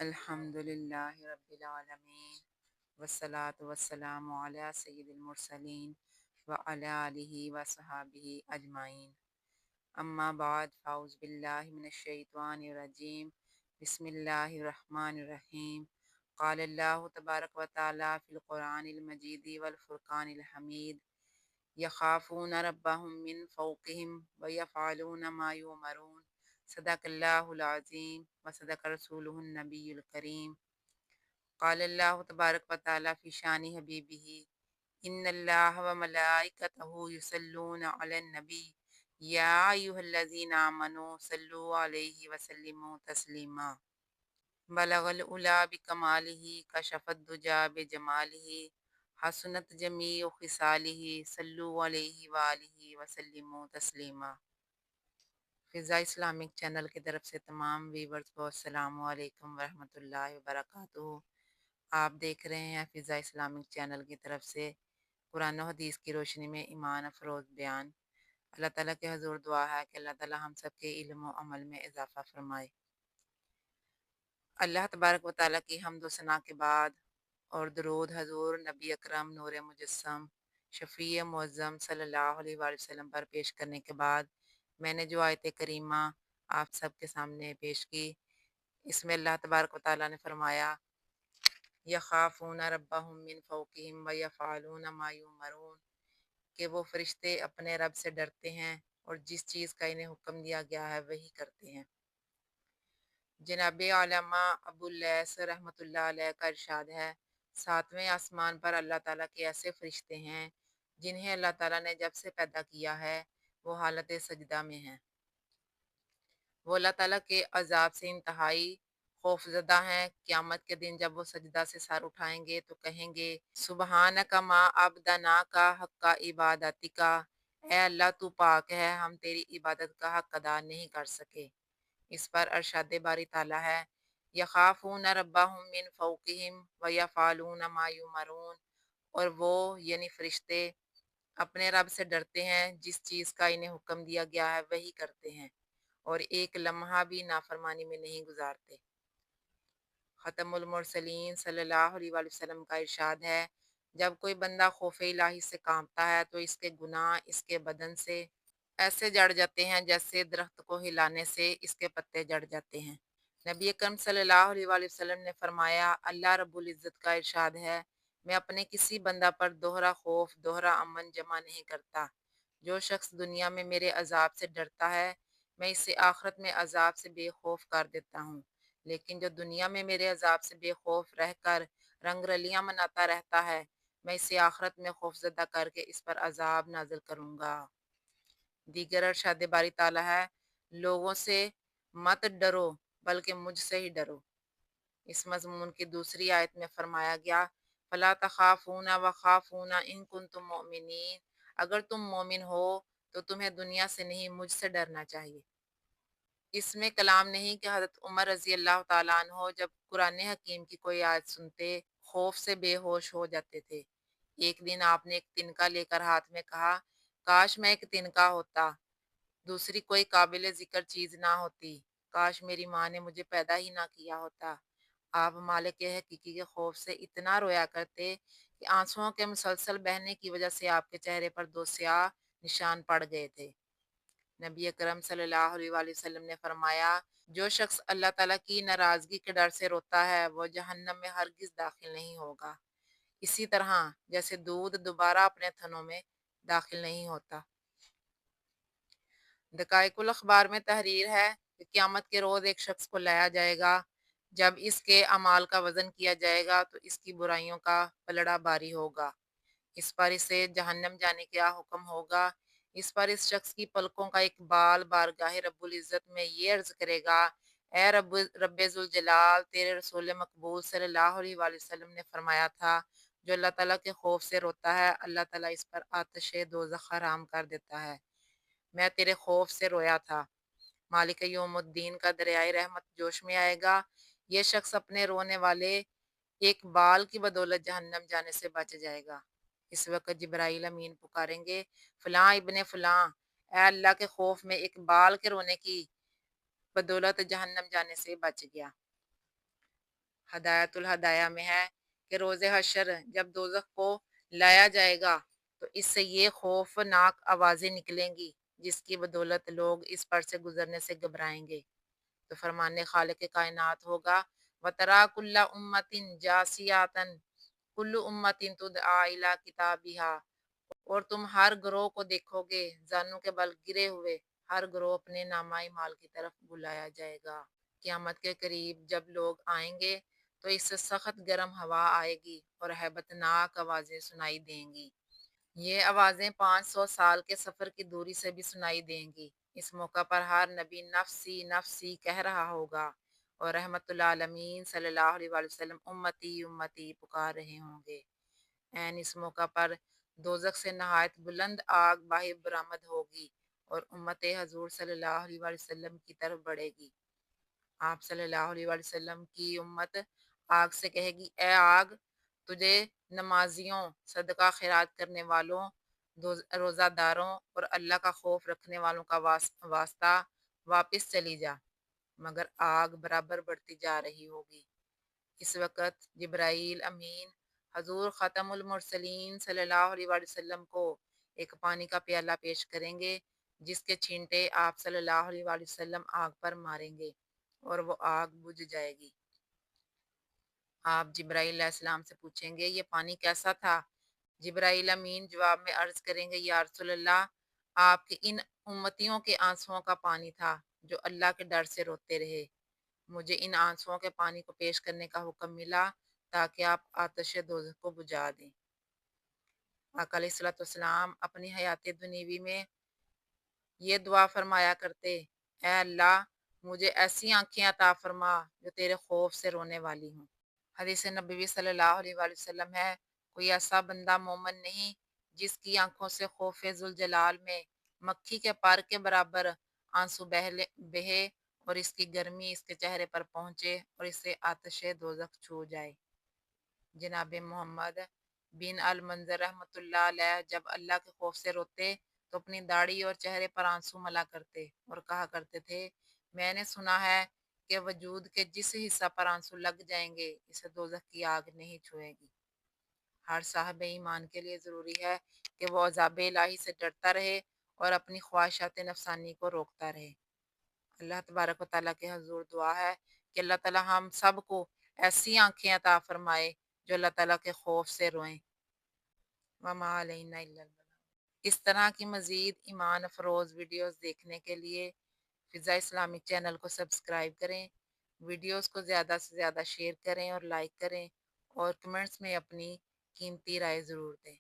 الحمد للہ رب العالمین والصلاة والسلام علی سید المرسلین وعلی آلہ وصحابہ اجمعین، اما بعد فاعوذ باللہ من الشیطان الرجیم، بسم اللہ الرحمن الرحیم۔ قال اللہ تبارک و تعالی فی القرآن المجید والفرقان الحمید، یخافون ربهم من فوقهم ویفعلون ما یؤمرون، صدق اللہ العظیم و صدق رسولہ النبی الکریم۔ قال اللہ تبارک و تعالی فی شان حبیبہ، ان اللہ و ملائکتہ یصلون علی النبی یا ایھا الذین آمنوا صلوا علیہ وسلموا تسلیما۔ بلغ العلا بکمالہ، کشف الدجی بجمالہ، حسنت جمیع خصالہ، صلوا علیہ وآلہ وسلموا تسلیما۔ فضا اسلامک چینل کی طرف سے تمام ویورز کو السلام علیکم ورحمۃ اللہ وبرکاتہ۔ آپ دیکھ رہے ہیں فضا اسلامک چینل کی طرف سے قرآن و حدیث کی روشنی میں ایمان افروز بیان۔ اللہ تعالیٰ کے حضور دعا ہے کہ اللہ تعالیٰ ہم سب کے علم و عمل میں اضافہ فرمائے۔ اللہ تبارک و تعالیٰ کی حمد و ثنا کے بعد اور درود حضور نبی اکرم نور مجسم شفیع معظم صلی اللہ علیہ وآلہ وسلم پر پیش کرنے کے بعد میں نے جو آیت کریمہ آپ سب کے سامنے پیش کی، اس میں اللہ تبارک و تعالیٰ نے فرمایا یخافون ربهم من فوقهم ویفعلون ما یؤمرون، کہ وہ فرشتے اپنے رب سے ڈرتے ہیں اور جس چیز کا انہیں حکم دیا گیا ہے وہی کرتے ہیں۔ جناب علامہ ابو اللیث رحمۃ اللہ علیہ کا ارشاد ہے، ساتویں آسمان پر اللہ تعالیٰ کے ایسے فرشتے ہیں جنہیں اللہ تعالیٰ نے جب سے پیدا کیا ہے وہ حالت سجدہ میں ہیں۔ وہ اللہ تعالیٰ کے عذاب سے انتہائی خوف زدہ ہیں۔ قیامت کے دن جب وہ سجدہ سے سر اٹھائیں گے تو کہیں گے سبحانک ما عبدناک حق عبادتک، اے اللہ تو پاک ہے، ہم تیری عبادت کا حق ادا نہیں کر سکے۔ اس پر ارشاد باری تعالیٰ ہے یخافون ربهم من فوقهم ویفعلون ما یؤمرون، اور وہ یعنی فرشتے اپنے رب سے ڈرتے ہیں، جس چیز کا انہیں حکم دیا گیا ہے وہی کرتے ہیں اور ایک لمحہ بھی نافرمانی میں نہیں گزارتے۔ ختم المرسلین صلی اللہ علیہ وآلہ وسلم کا ارشاد ہے، جب کوئی بندہ خوف الہی سے کانپتا ہے تو اس کے گناہ اس کے بدن سے ایسے جڑ جاتے ہیں جیسے درخت کو ہلانے سے اس کے پتے جڑ جاتے ہیں۔ نبی اکرم صلی اللہ علیہ وآلہ وسلم نے فرمایا، اللہ رب العزت کا ارشاد ہے، میں اپنے کسی بندہ پر دوہرا خوف دوہرا امن جمع نہیں کرتا۔ جو شخص دنیا میں میرے عذاب سے ڈرتا ہے میں اسے آخرت میں عذاب سے بے خوف کر دیتا ہوں، لیکن جو دنیا میں میرے عذاب سے بے خوف رہ کر رنگ رلیاں مناتا رہتا ہے میں اسے آخرت میں خوف زدہ کر کے اس پر عذاب نازل کروں گا۔ دیگر ارشاد باری تعالیٰ ہے، لوگوں سے مت ڈرو بلکہ مجھ سے ہی ڈرو۔ اس مضمون کی دوسری آیت میں فرمایا گیا فلا تخافون وخافون ان کنتم مؤمنین، اگر تم مومن ہو تو تمہیں دنیا سے نہیں مجھ سے ڈرنا چاہیے۔ اس میں کلام نہیں کہ حضرت عمر رضی اللہ تعالیٰ عنہ جب قرآن حکیم کی کوئی آیت سنتے خوف سے بے ہوش ہو جاتے تھے۔ ایک دن آپ نے ایک تنکا لے کر ہاتھ میں کہا، کاش میں ایک تنکا ہوتا، دوسری کوئی قابل ذکر چیز نہ ہوتی، کاش میری ماں نے مجھے پیدا ہی نہ کیا ہوتا۔ آپ مالک حقیقی کے خوف سے اتنا رویا کرتے کہ آنسوؤں کے مسلسل بہنے کی وجہ سے آپ کے چہرے پر دو سیاہ نشان پڑ گئے تھے۔ نبی اکرم صلی اللہ علیہ وآلہ وسلم نے فرمایا، جو شخص اللہ تعالیٰ کی ناراضگی کے ڈر سے روتا ہے وہ جہنم میں ہرگز داخل نہیں ہوگا، اسی طرح جیسے دودھ دوبارہ اپنے تھنوں میں داخل نہیں ہوتا۔ دقائق الاخبار میں تحریر ہے کہ قیامت کے روز ایک شخص کو لایا جائے گا، جب اس کے اعمال کا وزن کیا جائے گا تو اس کی برائیوں کا پلڑا باری ہوگا، اس پر اسے جہنم جانے کا حکم ہوگا۔ اس پر اس شخص کی پلکوں کا ایک بال بارگاہ رب العزت میں یہ عرض کرے گا، اے رب ذوالجلال، تیرے رسول مقبول صلی اللہ علیہ وآلہ وسلم نے فرمایا تھا، جو اللہ تعالیٰ کے خوف سے روتا ہے اللہ تعالیٰ اس پر آتش دوزخ حرام کر دیتا ہے۔ میں تیرے خوف سے رویا تھا۔ مالک یوم الدین کا دریائے رحمت جوش میں آئے گا، یہ شخص اپنے رونے والے ایک بال کی بدولت جہنم جانے سے بچ جائے گا۔ اس وقت جبرائیل امین پکاریں گے، فلاں ابن فلاں، اے اللہ کے خوف میں ایک بال کے رونے کی بدولت جہنم جانے سے بچ گیا۔ ہدایت الہدایہ میں ہے کہ روز حشر جب دوزخ کو لایا جائے گا تو اس سے یہ خوفناک آوازیں نکلیں گی جس کی بدولت لوگ اس پر سے گزرنے سے گھبرائیں گے۔ تو فرمان خالق کائنات ہوگا وَتَرَا كُلَّ أُمَّةٍ جَاثِیَةً كُلُّ أُمَّةٍ تُدْعَىٰ إِلَىٰ كِتَابِهَا، اور تم ہر گروہ کو دیکھو گے زانوں کے بل گرے ہوئے، ہر گروہ اپنے نامہ مال کی طرف بلایا جائے گا۔ قیامت کے قریب جب لوگ آئیں گے تو اس سے سخت گرم ہوا آئے گی اور ہیبت ناک آوازیں سنائی دیں گی۔ یہ آوازیں 500 سال کے سفر کی دوری سے بھی سنائی دیں گی۔ اس موقع پر ہر نبی نفسی نفسی کہہ رہا ہوگا اور رحمت اللہ عالمین صلی اللہ علیہ وآلہ وسلم امتی امتی پکار رہے ہوں گے۔ اس موقع پر دوزخ سے نہایت بلند آگ باہر برآمد ہوگی اور امت حضور صلی اللہ علیہ وآلہ وسلم کی طرف بڑھے گی۔ آپ صلی اللہ علیہ وآلہ وسلم کی امت آگ سے کہے گی، اے آگ، تجھے نمازیوں، صدقہ خیرات کرنے والوں، روزہ داروں اور اللہ کا خوف رکھنے والوں کا واسطہ، واپس چلی جا، مگر آگ برابر بڑھتی جا رہی ہوگی۔ اس وقت جبرائیل امین حضور ختم المرسلین صلی اللہ علیہ وآلہ وسلم کو ایک پانی کا پیالہ پیش کریں گے جس کے چھینٹے آپ صلی اللہ علیہ وآلہ وسلم آگ پر ماریں گے اور وہ آگ بجھ جائے گی۔ آپ جبرائیل علیہ السلام سے پوچھیں گے یہ پانی کیسا تھا؟ جبرائیل امین جواب میں عرض کریں گے، یا رسول اللہ، آپ کے ان امتیوں کے آنسوؤں کا پانی تھا جو اللہ کے ڈر سے روتے رہے۔ مجھے ان آنسوؤں کے پانی کو پیش کرنے کا حکم ملا تاکہ آپ آتش دوزخ کو بجھا دیں۔ آقا علیہ الصلوۃ والسلام اپنی حیات دنیوی میں یہ دعا فرمایا کرتے، اے اللہ، مجھے ایسی آنکھیں عطا فرما جو تیرے خوف سے رونے والی ہوں۔ حدیث نبوی صلی اللہ علیہ وآلہ وسلم ہے، کوئی ایسا بندہ مومن نہیں جس کی آنکھوں سے خوف ذوالجلال میں مکھی کے پر کے برابر آنسو بہے اور اس کی گرمی اس کے چہرے پر پہنچے اور اسے آتش دوزخ چھو جائے۔ جناب محمد بن المنظر رحمۃ اللہ علیہ جب اللہ کے خوف سے روتے تو اپنی داڑھی اور چہرے پر آنسو ملا کرتے اور کہا کرتے تھے، میں نے سنا ہے کہ وجود کے جس حصہ پر آنسو لگ جائیں گے اسے دوزخ کی آگ نہیں چھوئے گی۔ ہر صاحب ایمان کے لیے ضروری ہے کہ وہ عذاب الہی سے ڈرتا رہے اور اپنی خواہشات نفسانی کو روکتا رہے۔ اللہ تبارک و تعالیٰ کے حضور دعا ہے کہ اللہ تعالیٰ ہم سب کو ایسی آنکھیں عطا فرمائے جو اللہ تعالیٰ کے خوف سے روئیں۔ وما علینا الا البلاغ۔ اس طرح کی مزید ایمان افروز ویڈیوز دیکھنے کے لیے فضا اسلامک چینل کو سبسکرائب کریں، ویڈیوز کو زیادہ سے زیادہ شیئر کریں اور لائک کریں اور کمنٹس میں اپنی قیمتی رائے ضرور دیں۔